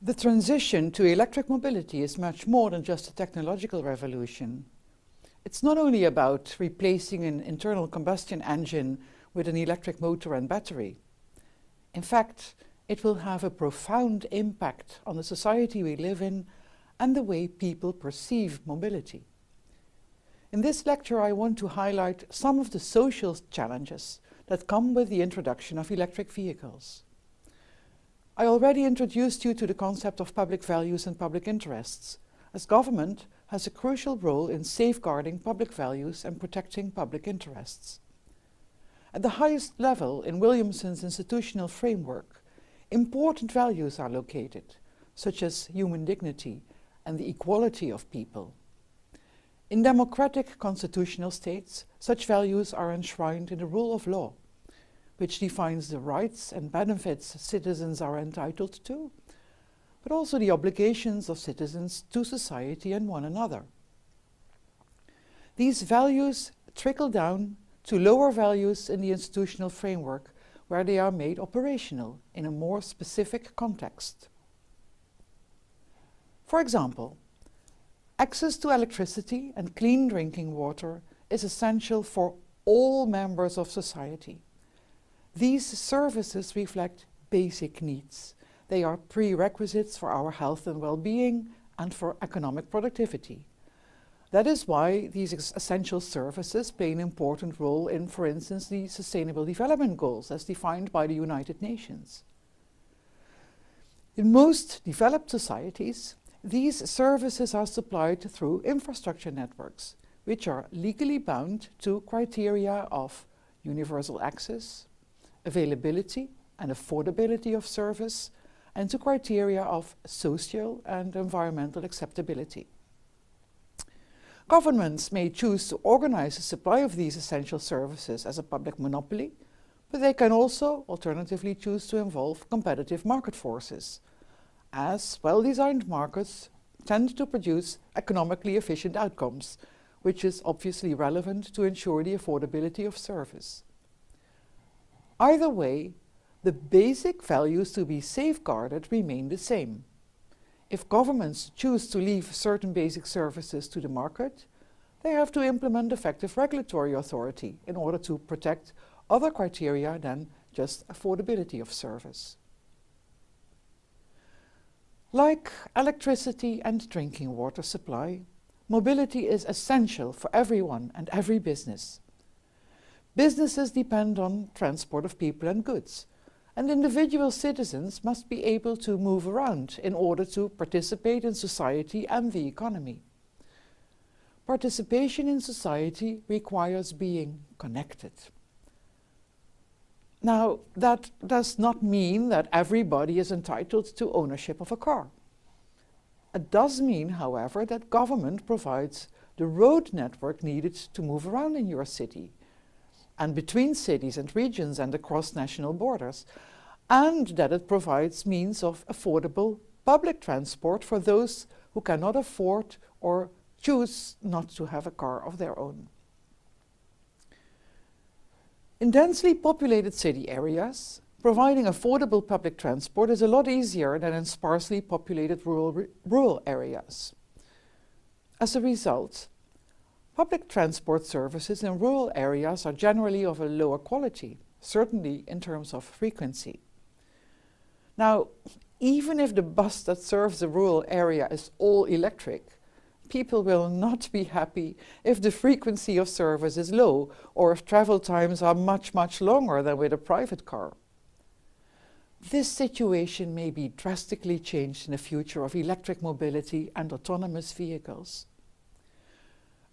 The transition to electric mobility is much more than just a technological revolution. It's not only about replacing an internal combustion engine with an electric motor and battery. In fact, it will have a profound impact on the society we live in and the way people perceive mobility. In this lecture, I want to highlight some of the social challenges that come with the introduction of electric vehicles. I already introduced you to the concept of public values and public interests, as government has a crucial role in safeguarding public values and protecting public interests. At the highest level in Williamson's institutional framework, important values are located, such as human dignity and the equality of people. In democratic constitutional states, such values are enshrined in the rule of law, which defines the rights and benefits citizens are entitled to, but also the obligations of citizens to society and one another. These values trickle down to lower values in the institutional framework, where they are made operational in a more specific context. For example, access to electricity and clean drinking water is essential for all members of society. These services reflect basic needs. They are prerequisites for our health and well-being and for economic productivity. That is why these essential services play an important role in, for instance, the Sustainable Development Goals as defined by the United Nations. In most developed societies, these services are supplied through infrastructure networks, which are legally bound to criteria of universal access, availability and affordability of service, and to criteria of social and environmental acceptability. Governments may choose to organize the supply of these essential services as a public monopoly, but they can also alternatively choose to involve competitive market forces, as well-designed markets tend to produce economically efficient outcomes, which is obviously relevant to ensure the affordability of service. Either way, the basic values to be safeguarded remain the same. If governments choose to leave certain basic services to the market, they have to implement effective regulatory authority in order to protect other criteria than just affordability of service. Like electricity and drinking water supply, mobility is essential for everyone and every business. Businesses depend on transport of people and goods, and individual citizens must be able to move around in order to participate in society and the economy. Participation in society requires being connected. Now, that does not mean that everybody is entitled to ownership of a car. It does mean, however, that government provides the road network needed to move around in your city, and between cities and regions and across national borders, and that it provides means of affordable public transport for those who cannot afford or choose not to have a car of their own. In densely populated city areas, providing affordable public transport is a lot easier than in sparsely populated rural areas. As a result, public transport services in rural areas are generally of a lower quality, certainly in terms of frequency. Now, even if the bus that serves a rural area is all electric, people will not be happy if the frequency of service is low or if travel times are much longer than with a private car. This situation may be drastically changed in the future of electric mobility and autonomous vehicles.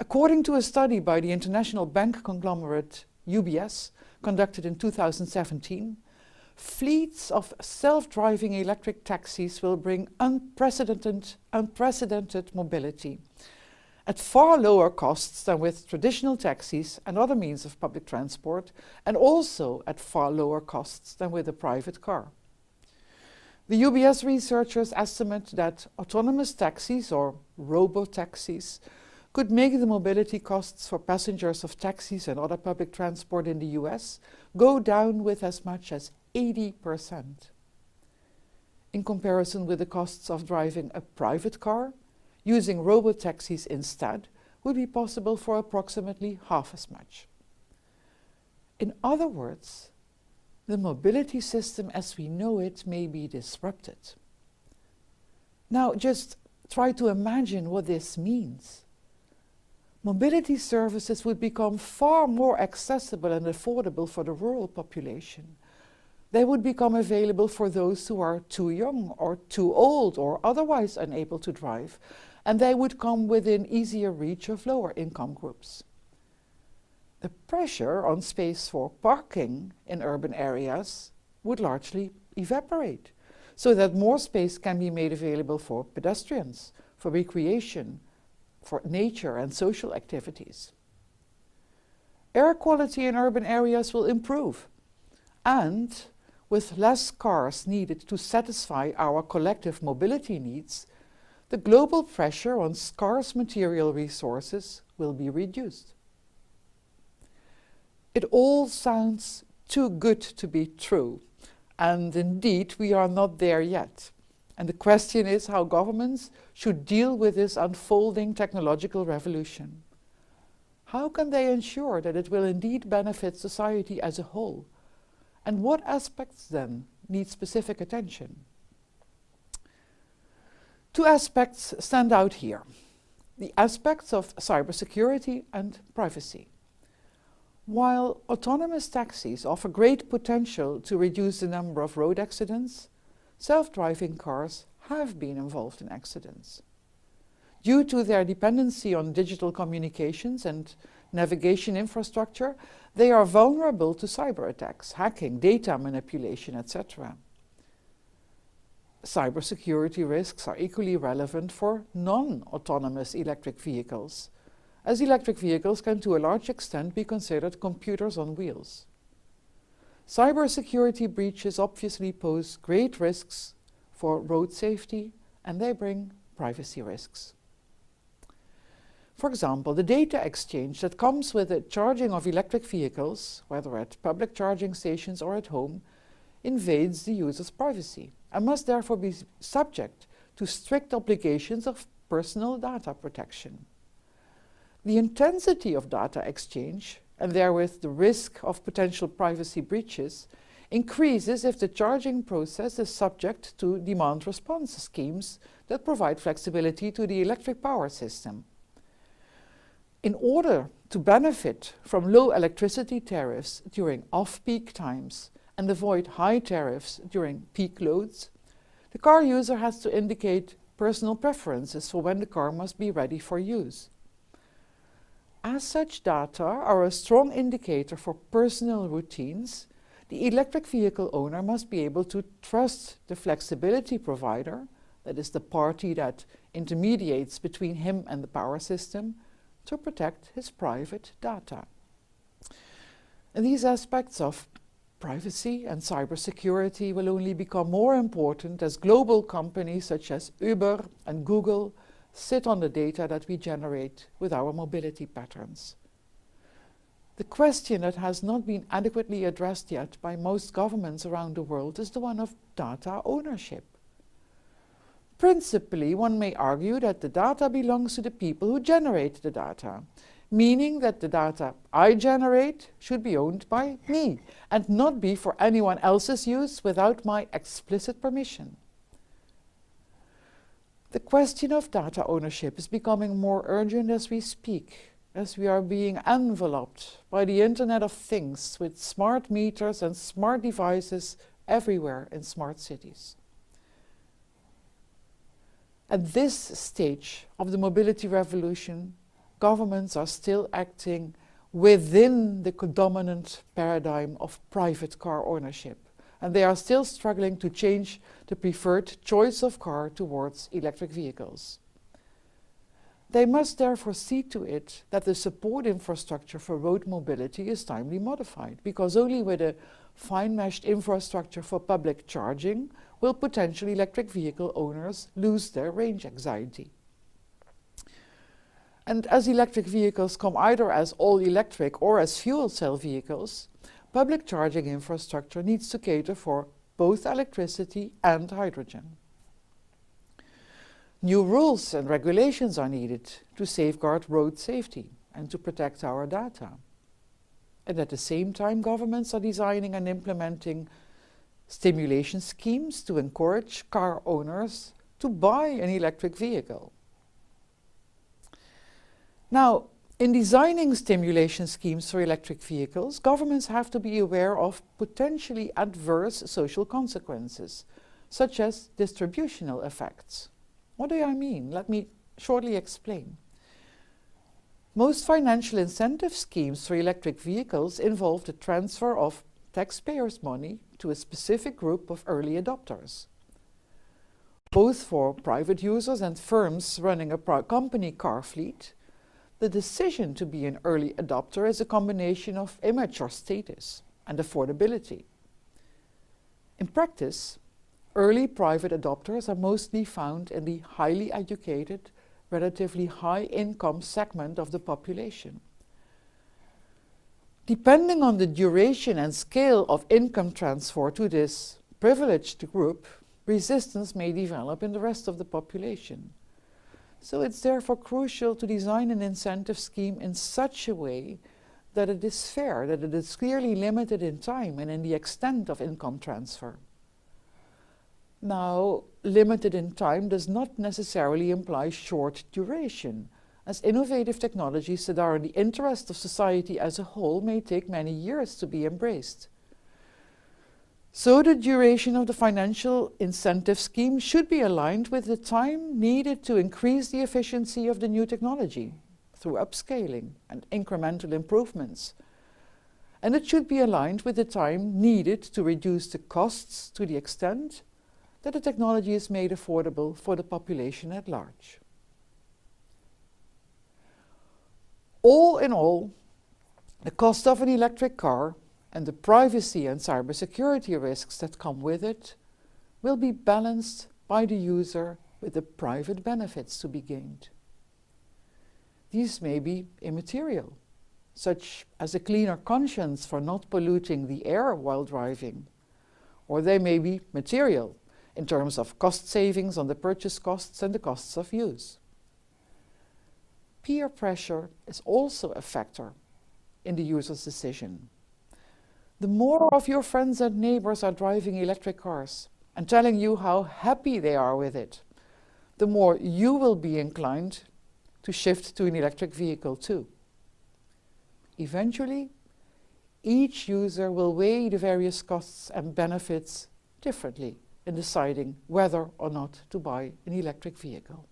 According to a study by the international bank conglomerate UBS, conducted in 2017, fleets of self-driving electric taxis will bring unprecedented mobility at far lower costs than with traditional taxis and other means of public transport, and also at far lower costs than with a private car. The UBS researchers estimate that autonomous taxis, or robo-taxis, could make the mobility costs for passengers of taxis and other public transport in the US go down with as much as 80%. in comparison with the costs of driving a private car, using robotaxis instead would be possible for approximately half as much. In other words, the mobility system as we know it may be disrupted. Now just try to imagine what this means. Mobility services would become far more accessible and affordable for the rural population. They would become available for those who are too young or too old or otherwise unable to drive, and they would come within easier reach of lower income groups. The pressure on space for parking in urban areas would largely evaporate, so that more space can be made available for pedestrians, for recreation, for nature and social activities. Air quality in urban areas will improve, and with less cars needed to satisfy our collective mobility needs, the global pressure on scarce material resources will be reduced. It all sounds too good to be true, and indeed we are not there yet. And the question is how governments should deal with this unfolding technological revolution. How can they ensure that it will indeed benefit society as a whole? And what aspects then need specific attention? Two aspects stand out here: the aspects of cybersecurity and privacy. While autonomous taxis offer great potential to reduce the number of road accidents, self-driving cars have been involved in accidents. Due to their dependency on digital communications and navigation infrastructure, they are vulnerable to cyber attacks, hacking, data manipulation, etc. Cybersecurity risks are equally relevant for non-autonomous electric vehicles, as electric vehicles can to a large extent be considered computers on wheels. Cybersecurity breaches obviously pose great risks for road safety, and they bring privacy risks. For example, the data exchange that comes with the charging of electric vehicles, whether at public charging stations or at home, invades the user's privacy and must therefore be subject to strict obligations of personal data protection. The intensity of data exchange, and therewith the risk of potential privacy breaches, increases if the charging process is subject to demand response schemes that provide flexibility to the electric power system. In order to benefit from low electricity tariffs during off-peak times and avoid high tariffs during peak loads, the car user has to indicate personal preferences for when the car must be ready for use. As such data are a strong indicator for personal routines, the electric vehicle owner must be able to trust the flexibility provider, that is the party that intermediates between him and the power system, to protect his private data. And these aspects of privacy and cybersecurity will only become more important as global companies such as Uber and Google sit on the data that we generate with our mobility patterns. The question that has not been adequately addressed yet by most governments around the world is the one of data ownership. Principally, one may argue that the data belongs to the people who generate the data, meaning that the data I generate should be owned by me and not be for anyone else's use without my explicit permission. The question of data ownership is becoming more urgent as we speak, as we are being enveloped by the Internet of Things with smart meters and smart devices everywhere in smart cities. At this stage of the mobility revolution, governments are still acting within the dominant paradigm of private car ownership, and they are still struggling to change the preferred choice of car towards electric vehicles. They must therefore see to it that the support infrastructure for road mobility is timely modified, because only with a fine-meshed infrastructure for public charging will potential electric vehicle owners lose their range anxiety. And as electric vehicles come either as all-electric or as fuel cell vehicles, public charging infrastructure needs to cater for both electricity and hydrogen. New rules and regulations are needed to safeguard road safety and to protect our data. And at the same time, governments are designing and implementing stimulation schemes to encourage car owners to buy an electric vehicle. Now, in designing stimulation schemes for electric vehicles, governments have to be aware of potentially adverse social consequences, such as distributional effects. What do I mean? Let me shortly explain. Most financial incentive schemes for electric vehicles involve the transfer of taxpayers' money to a specific group of early adopters. Both for private users and firms running a company car fleet, the decision to be an early adopter is a combination of immature status and affordability. In practice, early private adopters are mostly found in the highly educated, relatively high-income segment of the population. Depending on the duration and scale of income transfer to this privileged group, resistance may develop in the rest of the population. So it's therefore crucial to design an incentive scheme in such a way that it is fair, that it is clearly limited in time and in the extent of income transfer. Now, limited in time does not necessarily imply short duration, as innovative technologies that are in the interest of society as a whole may take many years to be embraced. So the duration of the financial incentive scheme should be aligned with the time needed to increase the efficiency of the new technology through upscaling and incremental improvements. And it should be aligned with the time needed to reduce the costs to the extent that the technology is made affordable for the population at large. All in all, the cost of an electric car and the privacy and cybersecurity risks that come with it will be balanced by the user with the private benefits to be gained. These may be immaterial, such as a cleaner conscience for not polluting the air while driving, or they may be material in terms of cost savings on the purchase costs and the costs of use. Peer pressure is also a factor in the user's decision. The more of your friends and neighbors are driving electric cars and telling you how happy they are with it, the more you will be inclined to shift to an electric vehicle too. Eventually, each user will weigh the various costs and benefits differently in deciding whether or not to buy an electric vehicle.